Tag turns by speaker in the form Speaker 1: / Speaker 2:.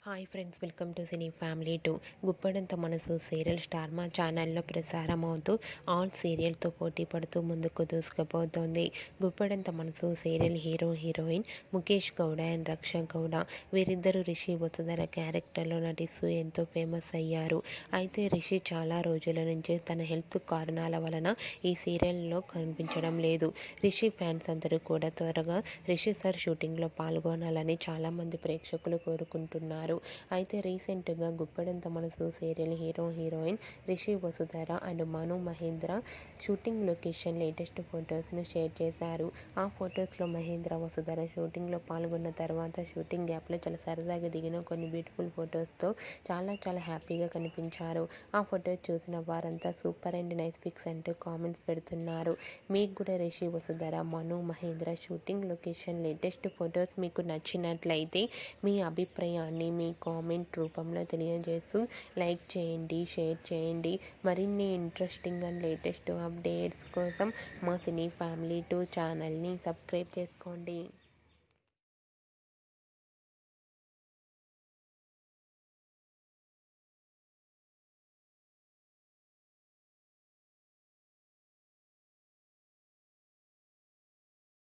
Speaker 1: Hi friends, welcome to cine family 2. Guppedantha Manasu serial star మా ఛానల్లో ప్రసారం అవుతూ ఆల్ సీరియల్తో పోటీ పడుతూ ముందుకు దూసుకుపోతోంది. Guppedantha Manasu serial hero heroine Mukesh Gowda and Raksha Gowda వీరిద్దరూ రిషి వసుధర క్యారెక్టర్లో నటిస్తూ ఎంతో ఫేమస్ అయ్యారు. అయితే రిషి చాలా రోజుల నుంచి తన హెల్త్ కారణాల వలన ఈ సీరియల్లో కనిపించడం లేదు. రిషి ఫ్యాన్స్ అందరూ కూడా త్వరగా రిషి సార్ షూటింగ్లో పాల్గొనాలని చాలామంది ప్రేక్షకులు కోరుకుంటున్నారు. అయితే రీసెంట్గా Guppedantha Manasu serial hero heroine Rishi Vasudhara and Manu Mahendra shooting location latest ఫొటోస్ను షేర్ చేశారు. ఆ ఫొటోస్లో మహేంద్ర వసుధర షూటింగ్లో పాల్గొన్న తర్వాత షూటింగ్ గ్యాప్లో చాలా సరదాగా దిగిన కొన్ని బ్యూటిఫుల్ ఫొటోస్తో చాలా హ్యాపీగా కనిపించారు. ఆ ఫొటోస్ చూసిన వారంతా సూపర్ అండ్ నైస్ పిక్స్ అంటూ కామెంట్స్ పెడుతున్నారు. మీకు కూడా Rishi Vasudhara Manu Mahendra shooting location latest photos మీకు నచ్చినట్లయితే మీ అభిప్రాయాన్ని మీ కామెంట్ రూపంలో తెలియజేస్తూ లైక్ చేయండి, షేర్ చేయండి. మరిన్ని ఇంట్రెస్టింగ్ అండ్ లేటెస్ట్ అప్డేట్స్ కోసం మా సినీ ఫ్యామిలీ 2 ఛానల్ని సబ్స్క్రైబ్ చేసుకోండి.